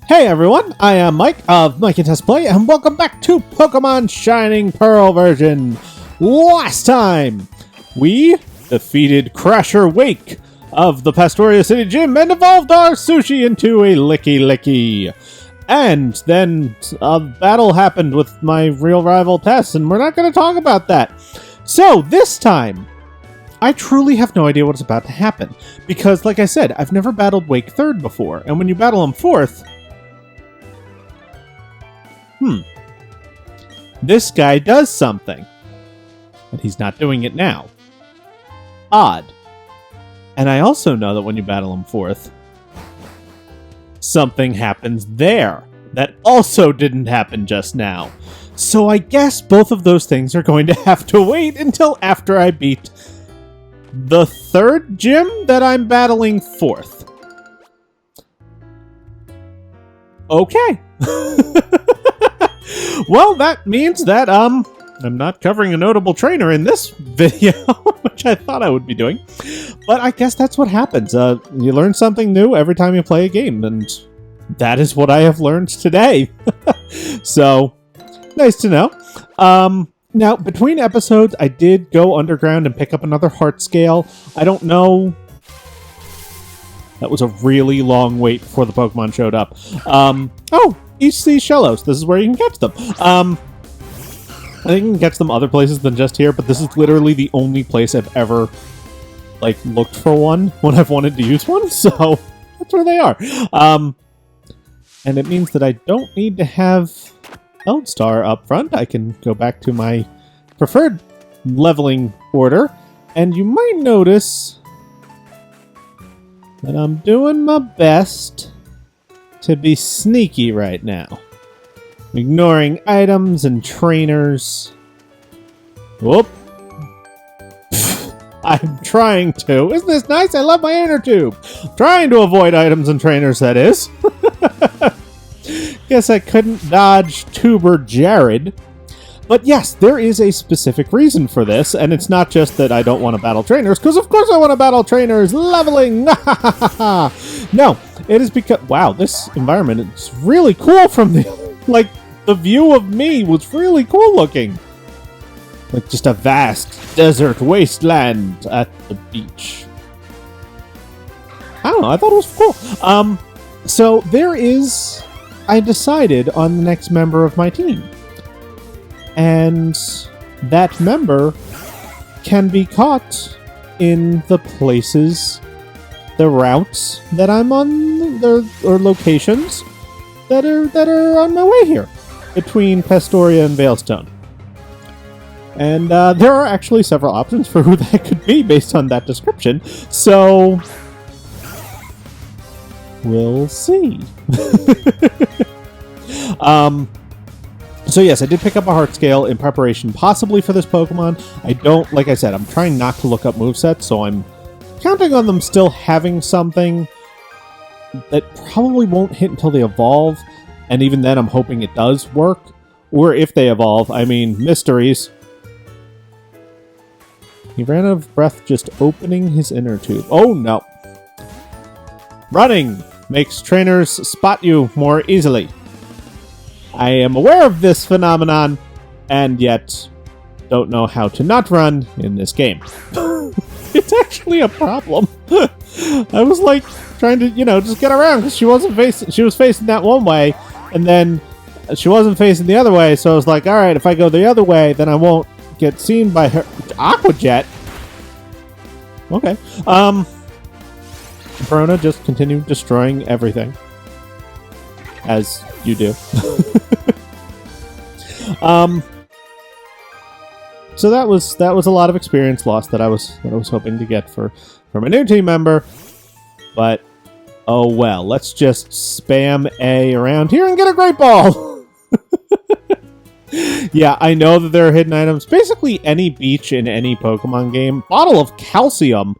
Hey everyone, I am Mike of Mike and Test Play, and welcome back to Pokemon Shining Pearl version. Last time, we defeated Crasher Wake of the Pastoria City Gym and evolved our Sushi into a Licky Licky. And then a battle happened with my real rival Tess, and we're not going to talk about that. So this time, I truly have no idea what's about to happen. Because, like I said, I've never battled Wake 3rd before, and when you battle him 4th, this guy does something. And he's not doing it now. Odd. And I also know that when you battle him 4th, something happens there that also didn't happen just now. So I guess both of those things are going to have to wait until after I beat the 3rd gym that I'm battling 4th. Okay. Well, that means that, I'm not covering a notable trainer in this video, which I thought I would be doing. But I guess that's what happens. You learn something new every time you play a game, and that is what I have learned today. So, nice to know. Now, between episodes, I did go underground and pick up another heart scale. I don't know. That was a really long wait before the Pokemon showed up. Oh! Each these Shellos. This is where you can catch them. I think you can catch them other places than just here, but this is literally the only place I've ever, looked for one when I've wanted to use one, so that's where they are. And it means that I don't need to have Eldstar up front. I can go back to my preferred leveling order, and you might notice that I'm doing my best to be sneaky right now. Ignoring items and trainers. Whoop. I'm trying to. Isn't this nice? I love my inner tube. Trying to avoid items and trainers, that is. Guess I couldn't dodge Tuber Jared. But yes, there is a specific reason for this, and it's not just that I don't want to battle trainers, because of course I want to battle trainers! Leveling! No, it is because... Wow, this environment is really cool from the... the view of me was really cool looking. Like just a vast desert wasteland at the beach. I don't know, I thought it was cool. So there is... I decided on the next member of my team. And that member can be caught in the places, the routes that I'm on, or locations that are on my way here between Pastoria and Veilstone. And there are actually several options for who that could be based on that description. So we'll see. So yes, I did pick up a heart scale in preparation possibly for this Pokemon. I don't, like I said, I'm trying not to look up movesets, so I'm counting on them still having something that probably won't hit until they evolve, and even then I'm hoping it does work. Or if they evolve, I mean, mysteries. He ran out of breath just opening his inner tube. Oh no. Running makes trainers spot you more easily. I am aware of this phenomenon, and yet don't know how to not run in this game. It's actually a problem. I was trying to, just get around because she was facing that one way, and then she wasn't facing the other way, so I was like, alright, if I go the other way, then I won't get seen by her. Aqua Jet? Okay. Corona just continued destroying everything. As you do. So that was a lot of experience lost that I was hoping to get from a new team member. But oh well, let's just spam A around here and get a Great Ball. Yeah, I know that there are hidden items. Basically any beach in any Pokemon game. Bottle of calcium.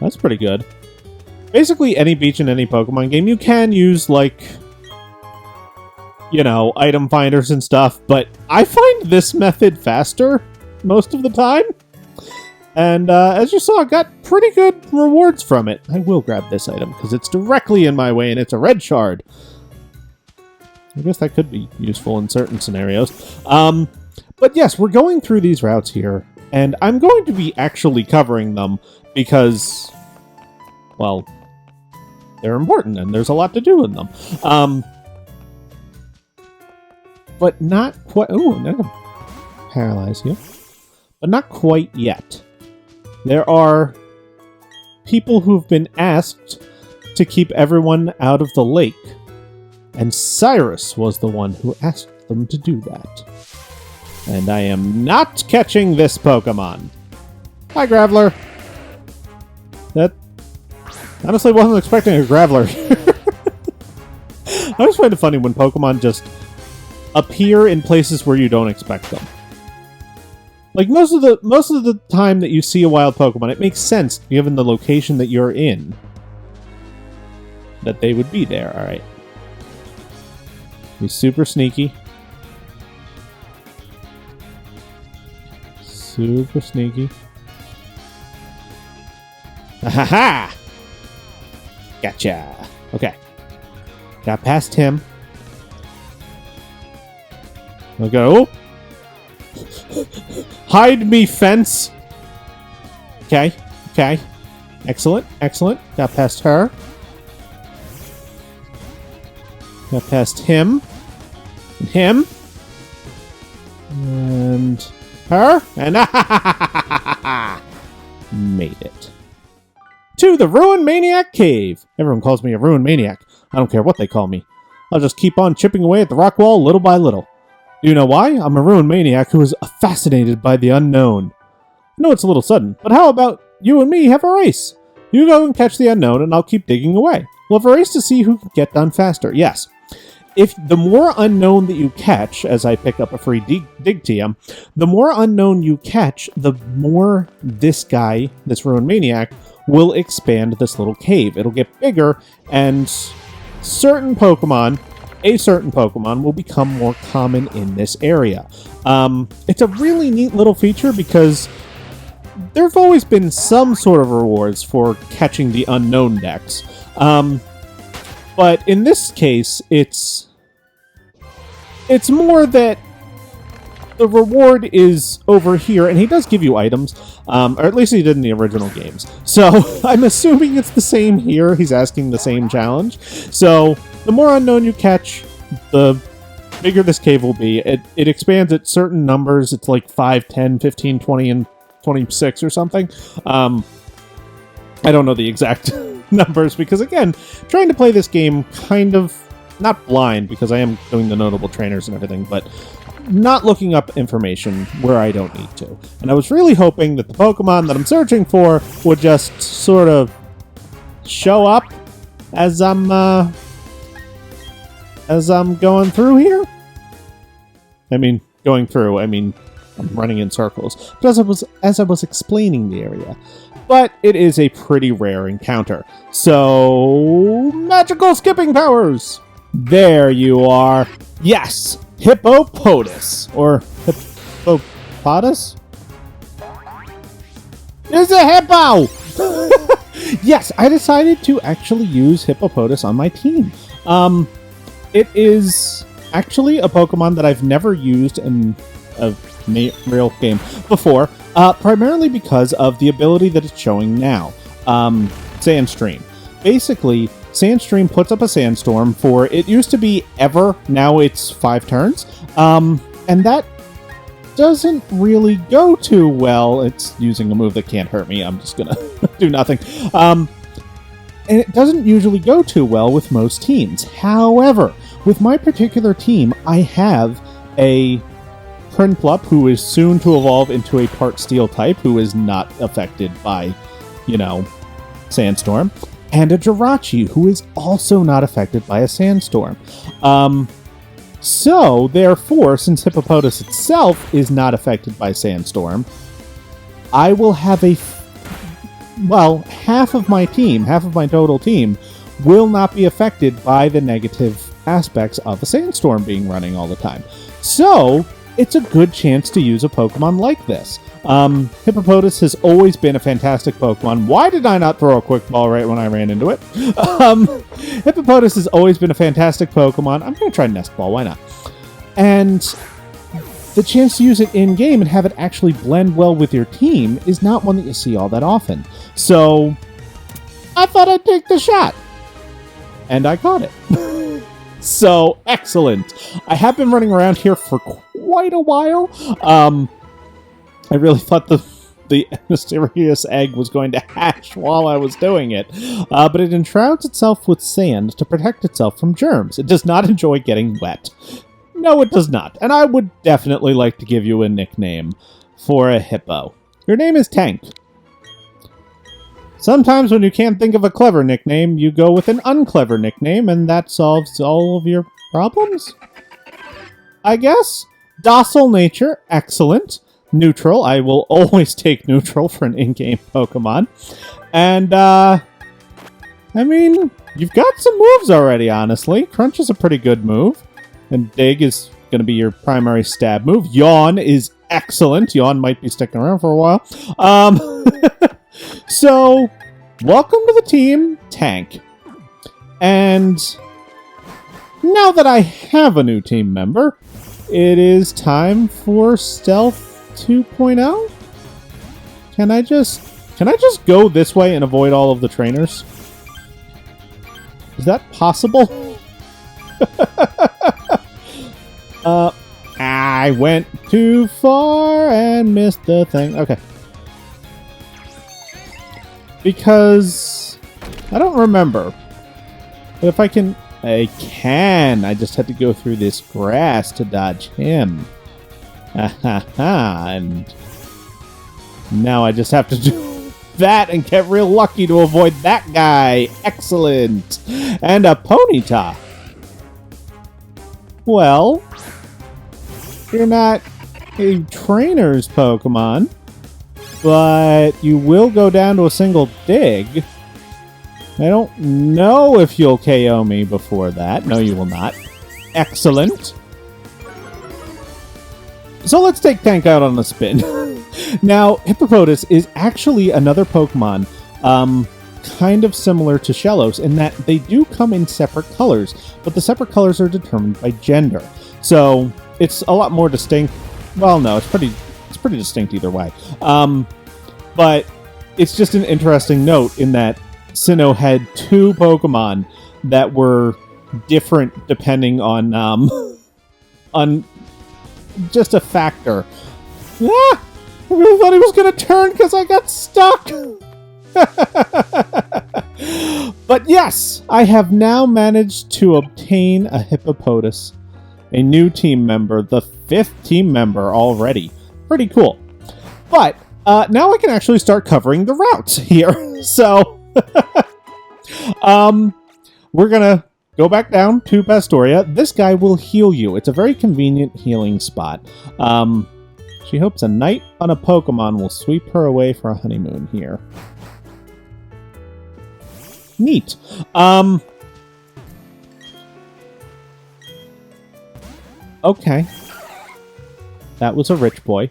That's pretty good. Basically any beach in any Pokemon game, you can use, item finders and stuff, but I find this method faster most of the time. And as you saw, I got pretty good rewards from it. I will grab this item because it's directly in my way and it's a red shard. I guess that could be useful in certain scenarios. But yes, we're going through these routes here, and I'm going to be actually covering them because, well, they're important and there's a lot to do in them. But not quite... Oh, I'm going to paralyze you. But not quite yet. There are people who've been asked to keep everyone out of the lake. And Cyrus was the one who asked them to do that. And I am not catching this Pokemon. Hi, Graveler. That honestly wasn't expecting a Graveler. I always find it funny when Pokemon just appear in places where you don't expect them. Like most of the time that you see a wild Pokemon, it makes sense given the location that you're in that they would be there. All right. He's super sneaky. Super sneaky. Ha! Gotcha. Okay. Got past him. I'll go. Hide me, fence. Okay. Okay. Excellent. Excellent. Got past her. Got past him. And him. And her. And made it. To the Ruin Maniac Cave. Everyone calls me a Ruin Maniac. I don't care what they call me. I'll just keep on chipping away at the rock wall little by little. Do you know why? I'm a Ruin Maniac who is fascinated by the unknown. I know it's a little sudden, but how about you and me have a race? You go and catch the unknown, and I'll keep digging away. We'll have a race to see who can get done faster. Yes. If the more unknown that you catch, as I pick up a free dig TM, the more unknown you catch, the more this guy, this Ruin Maniac, will expand this little cave. It'll get bigger, and a certain Pokemon will become more common in this area. It's a really neat little feature because there have always been some sort of rewards for catching the unknown decks. But in this case, it's more that the reward is over here, and he does give you items, or at least he did in the original games. So I'm assuming it's the same here. He's asking the same challenge. So the more unknown you catch, the bigger this cave will be. It expands at certain numbers. It's like 5, 10, 15, 20, and 26 or something. I don't know the exact numbers because, again, trying to play this game kind of not blind because I am doing the notable trainers and everything, but not looking up information where I don't need to. And I was really hoping that the Pokemon that I'm searching for would just sort of show up as I'm going through here. I mean, I'm running in circles. But as I was explaining the area. But it is a pretty rare encounter. So, magical skipping powers! There you are. Yes! Hippopotas. Or Hippopotas? There's a hippo! Yes, I decided to actually use Hippopotas on my team. It is actually a Pokemon that I've never used in a real game before, primarily because of the ability that it's showing now. Sandstream. Basically, Sandstream puts up a Sandstorm for, it used to be ever, now it's 5 turns, and that doesn't really go too well. It's using a move that can't hurt me. I'm just gonna do nothing. And it doesn't usually go too well with most teams. However, with my particular team, I have a Prinplup, who is soon to evolve into a part Steel type, who is not affected by, Sandstorm, and a Jirachi, who is also not affected by a Sandstorm. So, therefore, since Hippopotas itself is not affected by Sandstorm, I will have half of my total team, will not be affected by the negative aspects of a Sandstorm being running all the time. So, it's a good chance to use a Pokemon like this. Hippopotas has always been a fantastic Pokemon. Why did I not throw a Quick Ball right when I ran into it? Hippopotas has always been a fantastic Pokemon. I'm going to try Nest Ball, why not? And the chance to use it in-game and have it actually blend well with your team is not one that you see all that often. So, I thought I'd take the shot. And I caught it. So, excellent. I have been running around here for quite a while. I really thought the mysterious egg was going to hatch while I was doing it. But it enshrouds itself with sand to protect itself from germs. It does not enjoy getting wet. No, it does not. And I would definitely like to give you a nickname for a hippo. Your name is Tank. Sometimes when you can't think of a clever nickname, you go with an unclever nickname, and that solves all of your problems? I guess? Docile nature, excellent. Neutral, I will always take neutral for an in-game Pokemon. And, I mean, you've got some moves already, honestly. Crunch is a pretty good move. And Dig is going to be your primary stab move. Yawn is excellent. Yawn might be sticking around for a while. So, welcome to the team, Tank. And now that I have a new team member, it is time for Stealth 2.0? Can I just go this way and avoid all of the trainers? Is that possible? I went too far and missed the thing. Okay. Because I don't remember. But if I can... I can. I just had to go through this grass to dodge him. And now I just have to do that and get real lucky to avoid that guy. Excellent. And a Ponyta. Well, you're not a trainer's Pokemon, but you will go down to a single dig. I don't know if you'll KO me before that. No, you will not. Excellent. So let's take Tank out on a spin. Now, Hippopotas is actually another Pokemon kind of similar to Shellos in that they do come in separate colors, but the separate colors are determined by gender. So it's a lot more distinct. Well, no, it's pretty distinct either way. But it's just an interesting note in that Sinnoh had two Pokemon that were different depending on on just a factor. Ah! I really thought he was going to turn because I got stuck. But yes, I have now managed to obtain a Hippopotas, a new team member, the 5th team member already. Pretty cool. But now I can actually start covering the routes here. So we're going to go back down to Pastoria. This guy will heal you. It's a very convenient healing spot. She hopes a night on a Pokemon will sweep her away for a honeymoon here. Neat. Okay. That was a rich boy.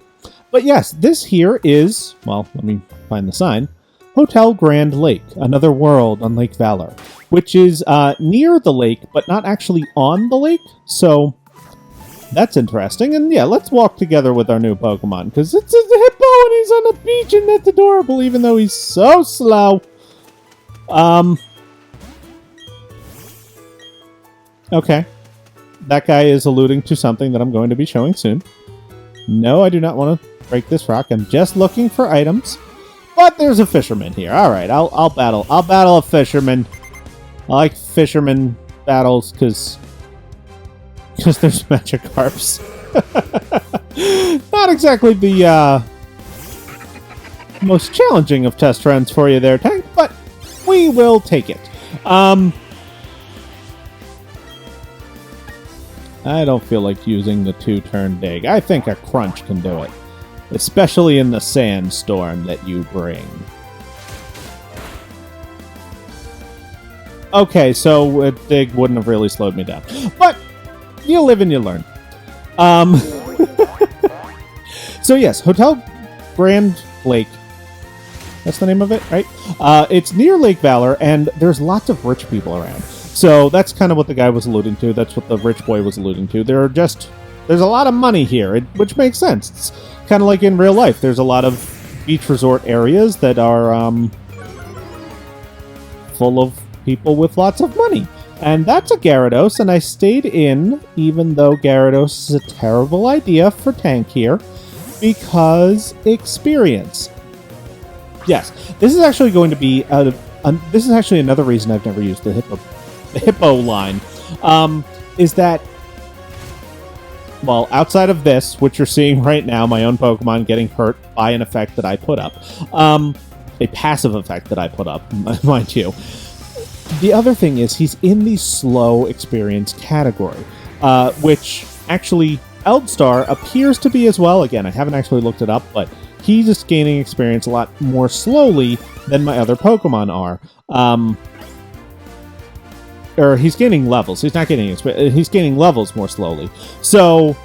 But yes, this here is, well, let me find the sign. Hotel Grand Lake, another world on Lake Valor, which is near the lake, but not actually on the lake. So that's interesting. And yeah, let's walk together with our new Pokemon, because it's a hippo and he's on the beach, and that's adorable, even though he's so slow. Okay. That guy is alluding to something that I'm going to be showing soon. No, I do not want to break this rock. I'm just looking for items. But there's a fisherman here. All right, I'll battle a fisherman. I like fisherman battles because there's Magikarps. Not exactly the most challenging of test runs for you there, Tank, but we will take it. I don't feel like using the 2-turn dig. I think a Crunch can do it. Especially in the sandstorm that you bring. Okay, so a dig wouldn't have really slowed me down. But you live and you learn. So yes, Hotel Grand Lake. That's the name of it, right? It's near Lake Valor, and there's lots of rich people around. So that's kind of what the guy was alluding to. That's what the rich boy was alluding to. There's a lot of money here, which makes sense. It's kind of like in real life. There's a lot of beach resort areas that are full of people with lots of money. And that's a Gyarados, and I stayed in, even though Gyarados is a terrible idea for tank here, because experience. Yes, this is actually going to be this is actually another reason I've never used the hippo line. Is that, well, outside of this, which you're seeing right now, my own Pokemon getting hurt by an effect that I put up, a passive effect that I put up, mind you. The other thing is he's in the slow experience category, which actually Eldstar appears to be as well. Again, I haven't actually looked it up, but he's just gaining experience a lot more slowly than my other Pokemon are. Or he's gaining levels. He's not getting experience. He's gaining levels more slowly. So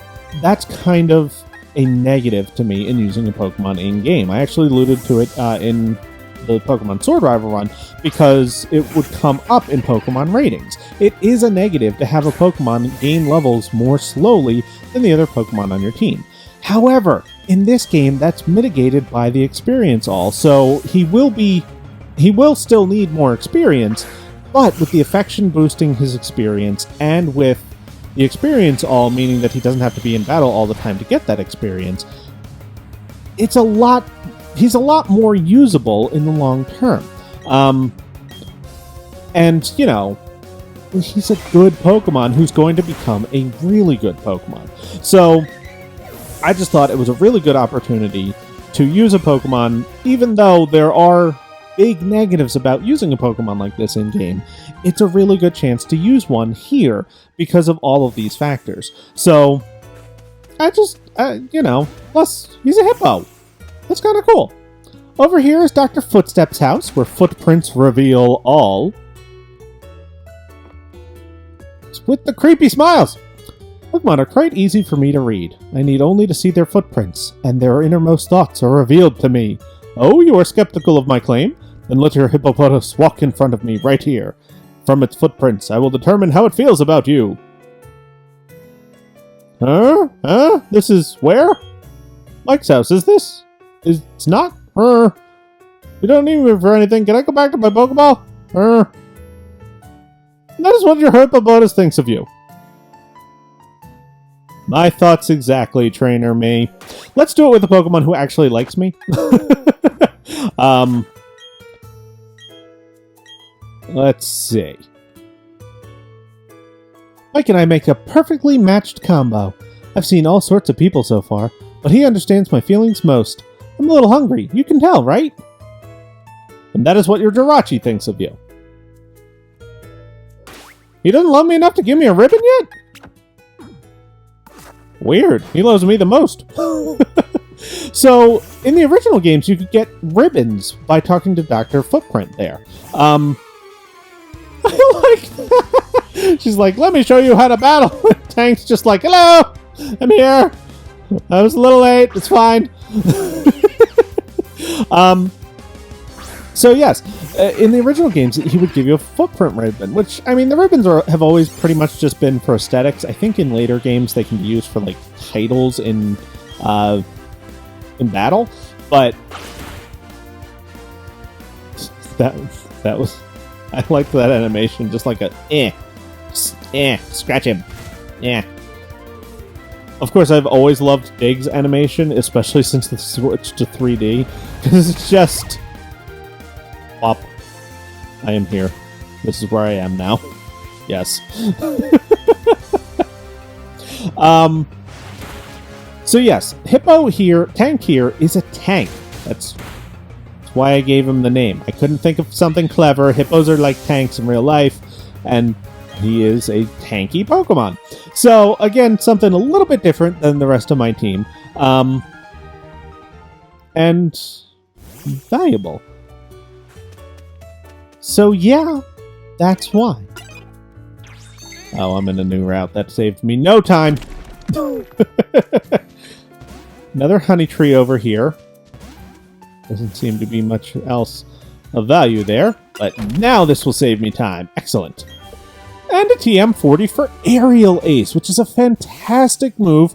that's kind of a negative to me in using a Pokemon in-game. I actually alluded to it in the Pokemon Sword Rival run because it would come up in Pokemon ratings. It is a negative to have a Pokemon gain levels more slowly than the other Pokemon on your team. However, in this game, that's mitigated by the experience all, so he will still need more experience, but with the affection boosting his experience, and with the experience all meaning that he doesn't have to be in battle all the time to get that experience, he's a lot more usable in the long term. And, you know, he's a good Pokemon who's going to become a really good Pokemon. So I just thought it was a really good opportunity to use a Pokemon, even though there are big negatives about using a Pokemon like this in-game. It's a really good chance to use one here because of all of these factors. So, plus, he's a hippo. That's kind of cool. Over here is Dr. Footstep's house, where footprints reveal all. With the creepy smiles! Pokemon are quite easy for me to read. I need only to see their footprints, and their innermost thoughts are revealed to me. Oh, you are skeptical of my claim? Then let your hippopotamus walk in front of me right here. From its footprints, I will determine how it feels about you. Huh? This is where? Mike's house, is this? It's not? You don't need me for anything. Can I go back to my Pokeball? That is what your hippopotamus thinks of you. My thoughts exactly, Trainer Me. Let's do it with a Pokemon who actually likes me. Let's see. Mike and I make a perfectly matched combo. I've seen all sorts of people so far, but he understands my feelings most. I'm a little hungry. You can tell, right? And that is what your Jirachi thinks of you. He doesn't love me enough to give me a ribbon yet? Weird. He loves me the most. So, in the original games, you could get ribbons by talking to Dr. Footprint there. I like that. She's like, let me show you how to battle. Tank's just like, hello, I'm here. I was a little late. It's fine. So yes, in the original games, he would give you a footprint ribbon, which, I mean, the ribbons have always pretty much just been for aesthetics. I think in later games they can be used for, like, titles in battle, but that was, I liked that animation, just like a, scratch him, Of course, I've always loved Dig's animation, especially since the switch to 3D, because it's just... Pop. I am here. This is where I am now. Yes. So yes, Hippo here, Tank here, is a tank. That's why I gave him the name. I couldn't think of something clever. Hippos are like tanks in real life, and he is a tanky Pokemon. So, again, something a little bit different than the rest of my team. And valuable. So, yeah, that's why. Oh, I'm in a new route. That saved me no time. Another honey tree over here. Doesn't seem to be much else of value there. But now this will save me time. Excellent. And a TM40 for Aerial Ace, which is a fantastic move.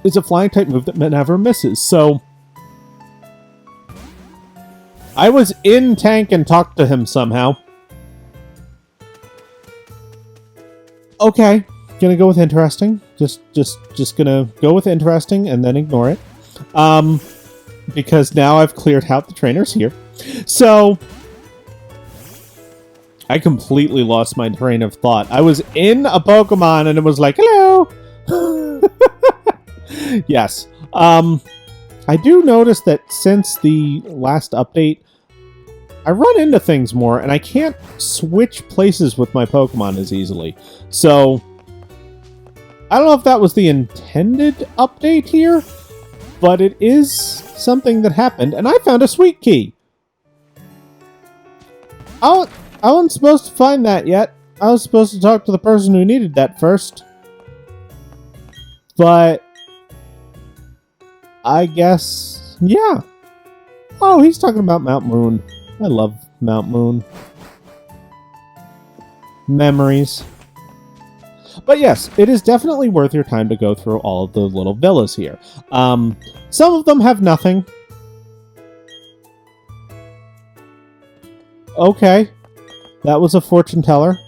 It's a flying type move that never misses. So I was in tank and talked to him somehow. Okay, gonna go with interesting. Just gonna go with interesting and then ignore it. Because now I've cleared out the trainers here. So I completely lost my train of thought. I was in a Pokemon and it was like, hello! Yes. I do notice that since the last update, I run into things more and I can't switch places with my Pokemon as easily. So I don't know if that was the intended update here, but it is something that happened, and I found a sweet key. I wasn't supposed to find that yet. I was supposed to talk to the person who needed that first. But I guess, yeah. Oh, he's talking about Mount Moon. I love Mount Moon. Memories. But yes, it is definitely worth your time to go through all of the little villas here. Some of them have nothing. Okay. That was a fortune teller.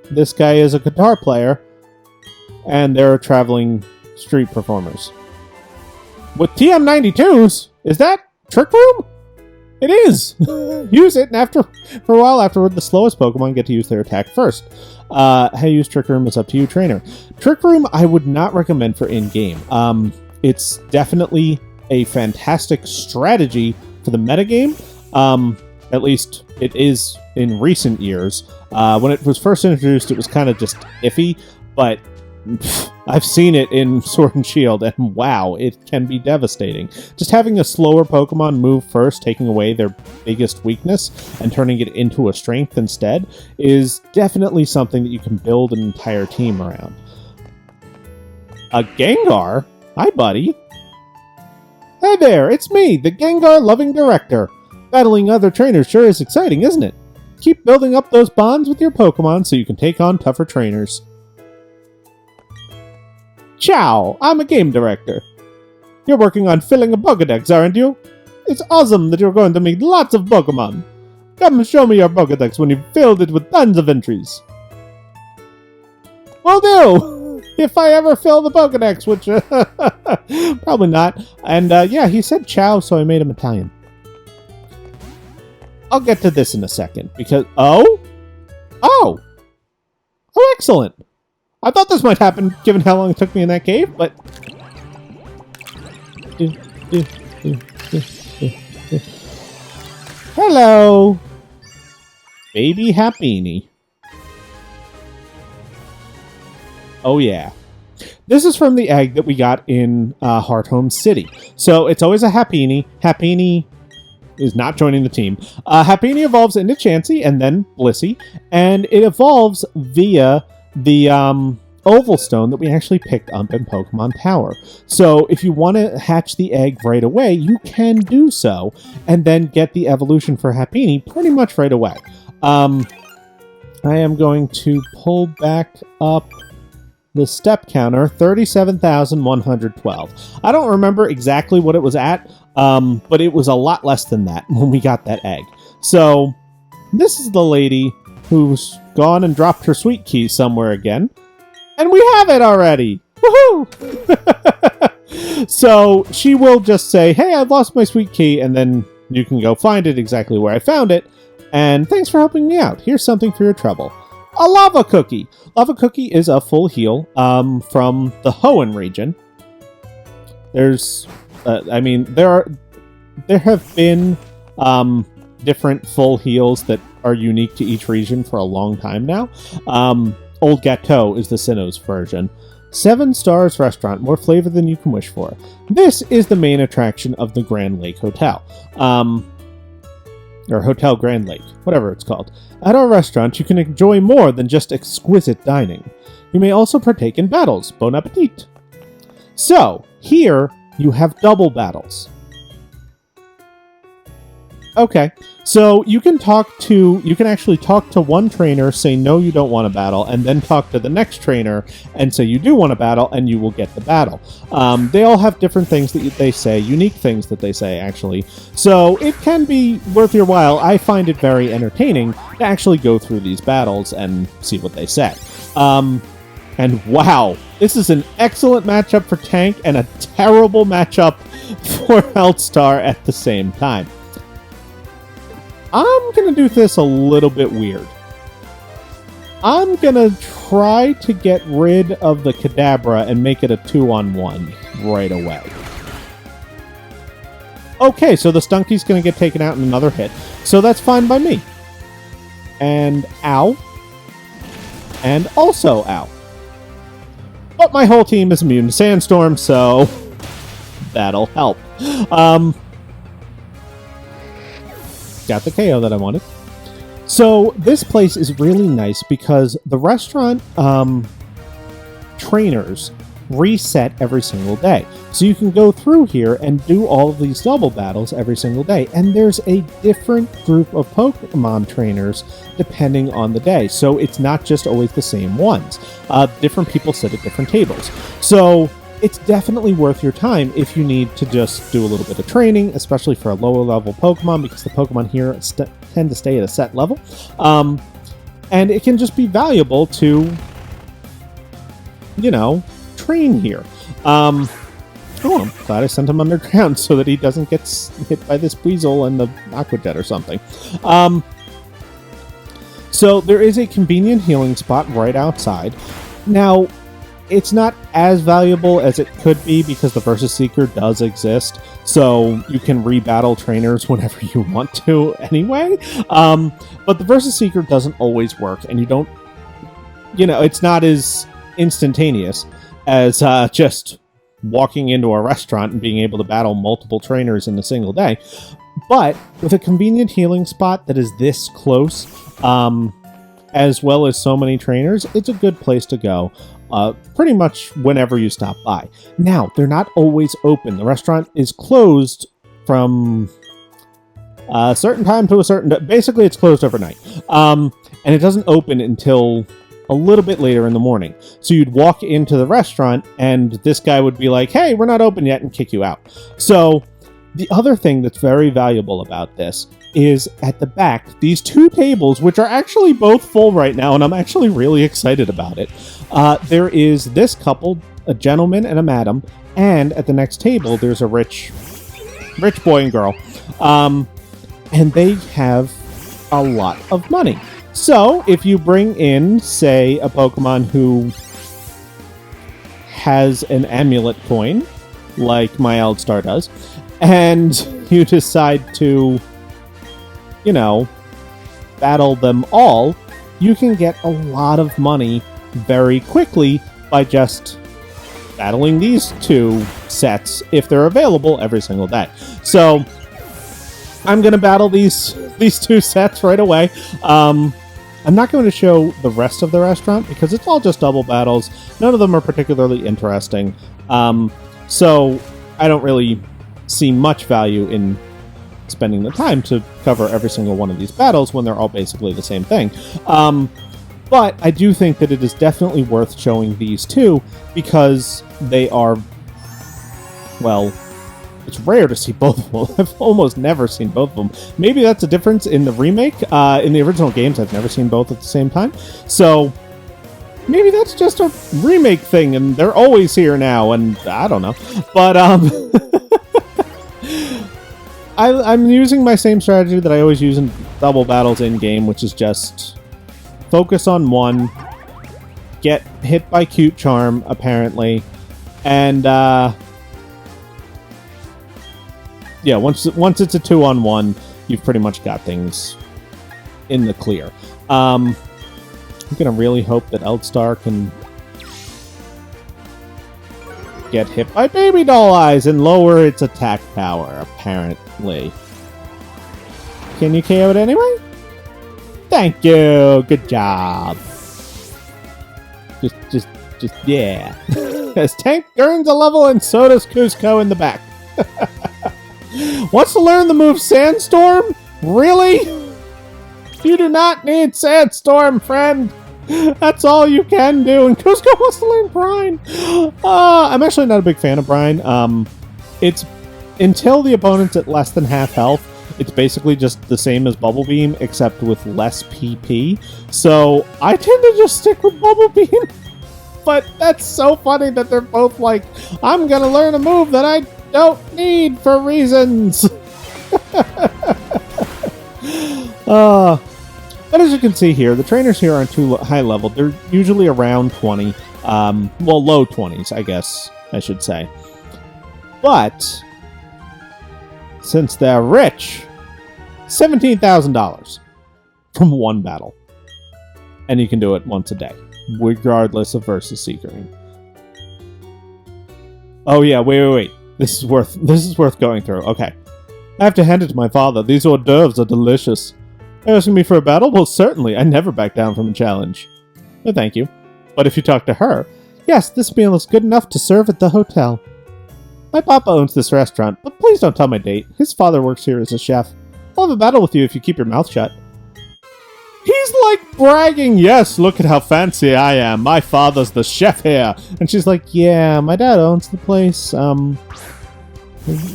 This guy is a guitar player. And they're traveling street performers. With TM92s? Is that Trick Room? It is! Use it, and for a while afterward, the slowest Pokemon get to use their attack first. How you use Trick Room is up to you, trainer. Trick Room, I would not recommend for in-game. It's definitely a fantastic strategy for the metagame. At least it is in recent years. When it was first introduced, it was kind of just iffy, but I've seen it in Sword and Shield, and wow, it can be devastating. Just having a slower Pokemon move first, taking away their biggest weakness, and turning it into a strength instead, is definitely something that you can build an entire team around. A Gengar? Hi, buddy. Hey there, it's me, the Gengar-loving director. Battling other trainers sure is exciting, isn't it? Keep building up those bonds with your Pokemon so you can take on tougher trainers. Ciao, I'm a game director. You're working on filling a Pokedex, aren't you? It's awesome that you're going to meet lots of Pokemon. Come and show me your Pokedex when you've filled it with tons of entries. Will do! If I ever fill the Pokedex, which probably not. And yeah, he said ciao, so I made him Italian. I'll get to this in a second, because... Oh, excellent! I thought this might happen, given how long it took me in that cave, but... Hello! Baby Happiny. Oh yeah. This is from the egg that we got in Hearthome City. So it's always a Happiny. Happiny is not joining the team. Happiny evolves into Chansey and then Blissey, and it evolves via the oval stone that we actually picked up in Pokemon Tower. So if you want to hatch the egg right away, you can do so, and then get the evolution for Happiny pretty much right away. I am going to pull back up the step counter, 37,112. I don't remember exactly what it was at, but it was a lot less than that when we got that egg. So this is the lady who's gone and dropped her sweet key somewhere again. And we have it already! Woohoo! So she will just say, hey, I've lost my sweet key, and then you can go find it exactly where I found it. And thanks for helping me out. Here's something for your trouble. A Lava Cookie! Lava Cookie is a full heal from the Hoenn region. There's... there have been different full heals that are unique to each region for a long time now. Old Gateau is the Sinnoh's version. 7 stars restaurant, more flavor than you can wish for. This is the main attraction of the Grand Lake Hotel. Or Hotel Grand Lake, whatever it's called. At our restaurant, you can enjoy more than just exquisite dining. You may also partake in battles. Bon appetit! So, here you have double battles. Okay, so you can actually talk to one trainer, say no, you don't want to battle, and then talk to the next trainer and say you do want to battle, and you will get the battle. They all have different things that they say, unique things that they say, actually. So it can be worth your while. I find it very entertaining to actually go through these battles and see what they say. And wow, this is an excellent matchup for Tank and a terrible matchup for Eldstar at the same time. I'm going to do this a little bit weird. I'm going to try to get rid of the Kadabra and make it a 2-on-1 right away. Okay, so the Stunky's going to get taken out in another hit, so that's fine by me. And ow. And also ow. But my whole team is immune to Sandstorm, so that'll help. Got the KO that I wanted. So this place is really nice because the restaurant trainers reset every single day. So you can go through here and do all of these double battles every single day. And there's a different group of Pokemon trainers depending on the day. So it's not just always the same ones. Different people sit at different tables. So it's definitely worth your time if you need to just do a little bit of training, especially for a lower level Pokemon, because the Pokemon here tend to stay at a set level. And it can just be valuable to, train here. I'm glad I sent him underground so that he doesn't get hit by this Weasel and the Aqua Jet or something. So there is a convenient healing spot right outside. Now, it's not as valuable as it could be because the Versus Seeker does exist, so you can rebattle trainers whenever you want to anyway. But the Versus Seeker doesn't always work, and you don't, it's not as instantaneous as just walking into a restaurant and being able to battle multiple trainers in a single day. But with a convenient healing spot that is this close, as well as so many trainers, it's a good place to go. Pretty much whenever you stop by. Now, they're not always open. The restaurant is closed from a certain time to a certain... Basically, it's closed overnight. And it doesn't open until a little bit later in the morning. So you'd walk into the restaurant, and this guy would be like, hey, we're not open yet, and kick you out. So the other thing that's very valuable about this is at the back, these two tables, which are actually both full right now, and I'm actually really excited about it. There is this couple, a gentleman and a madam, and at the next table, there's a rich boy and girl. And they have a lot of money. So, if you bring in, say, a Pokemon who has an amulet coin, like my Eldstar does, and you decide to, battle them all, you can get a lot of money very quickly by just battling these two sets if they're available every single day. So I'm going to battle these two sets right away. I'm not going to show the rest of the restaurant because it's all just double battles. None of them are particularly interesting. So I don't really see much value in spending the time to cover every single one of these battles when they're all basically the same thing. But I do think that it is definitely worth showing these two because they are, well, it's rare to see both of them. I've almost never seen both of them. Maybe that's a difference in the remake. In the original games, I've never seen both at the same time. So maybe that's just a remake thing and they're always here now, and I don't know. But I'm using my same strategy that I always use in double battles in-game, which is just focus on one, get hit by Cute Charm, apparently, and yeah, once it's a 2-on-1, you've pretty much got things in the clear. I'm gonna really hope that Eldstar can get hit by Baby Doll Eyes and lower its attack power, apparently. Can you KO it anyway? Thank you! Good job! Just, yeah. as Tank earns a level and so does Cusco in the back. Wants to learn the move Sandstorm? Really? You do not need Sandstorm, friend. That's all you can do. And Cusco wants to learn Brine. I'm actually not a big fan of Brine. It's until the opponent's at less than half health, it's basically just the same as Bubble Beam, except with less PP. So I tend to just stick with Bubble Beam. But that's so funny that they're both like, I'm gonna learn a move that I don't need for reasons. But as you can see here, the trainers here aren't too high level. They're usually around 20. Well, low 20s, I guess I should say. But since they're rich, $17,000 from one battle. And you can do it once a day, regardless of versus seekering. Oh yeah, wait. This is worth going through. Okay. I have to hand it to my father. These hors d'oeuvres are delicious. Asking me for a battle? Well, certainly. I never back down from a challenge. No, thank you. But if you talk to her, yes, this meal is good enough to serve at the hotel. My papa owns this restaurant, but please don't tell my date. His father works here as a chef. I'll have a battle with you if you keep your mouth shut. He's like bragging, yes, look at how fancy I am. My father's the chef here. And she's like, yeah, my dad owns the place.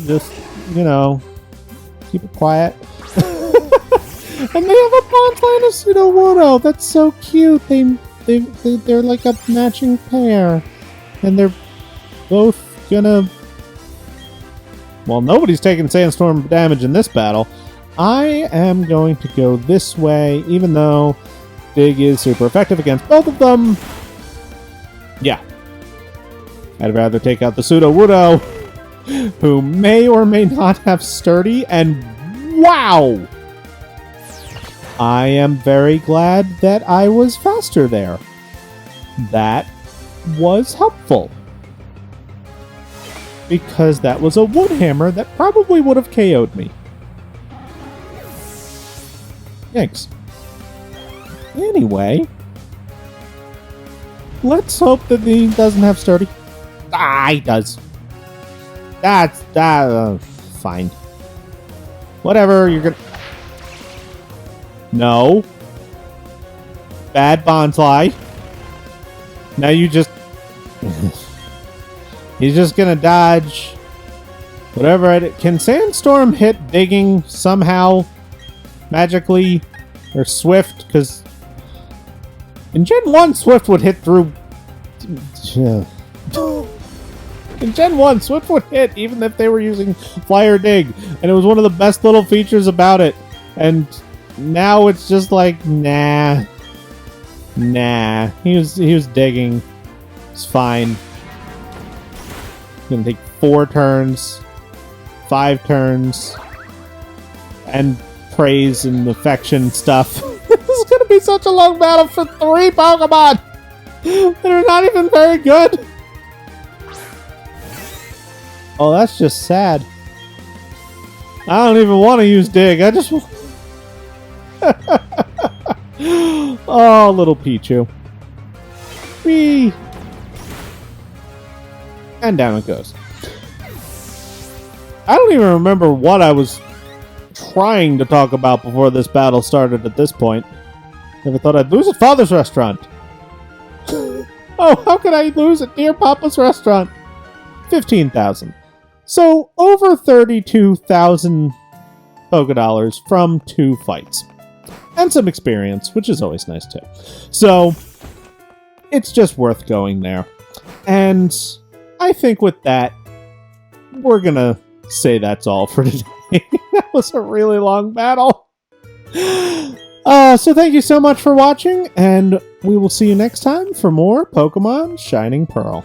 Just, keep it quiet. And they have a bonsai and a Sudowoodo. That's so cute. They're like a matching pair. And they're both gonna... Well, nobody's taking Sandstorm damage in this battle. I am going to go this way, even though Dig is super effective against both of them. Yeah. I'd rather take out the Sudowoodo, who may or may not have Sturdy, and wow! I am very glad that I was faster there. That was helpful. Because that was a wood hammer that probably would have KO'd me. Thanks. Anyway, let's hope that he doesn't have Sturdy. Ah, he does. That's fine. Whatever, you're gonna... No. Bad bonsai. Now you just... He's just gonna dodge. Whatever I did. Can Sandstorm hit digging somehow? Magically? Or Swift? Because... in Gen 1, Swift would hit through... In Gen 1, Swift would hit even if they were using Flyer Dig. And it was one of the best little features about it. And now it's just like, nah. Nah. He was digging. It's fine. Gonna take 4 turns. 5 turns. And praise and affection stuff. This is gonna be such a long battle for 3 Pokemon! That are not even very good! Oh, that's just sad. I don't even want to use Dig. I just... Oh, little Pichu. Whee! And down it goes. I don't even remember what I was trying to talk about before this battle started at this point. Never thought I'd lose at Father's restaurant. Oh, how could I lose at Dear Papa's restaurant? 15,000. So, over 32,000 Pokédollars from 2 fights. And some experience, which is always nice too. So, it's just worth going there. And I think with that, we're gonna say that's all for today. That was a really long battle. So thank you so much for watching, and we will see you next time for more Pokemon Shining Pearl.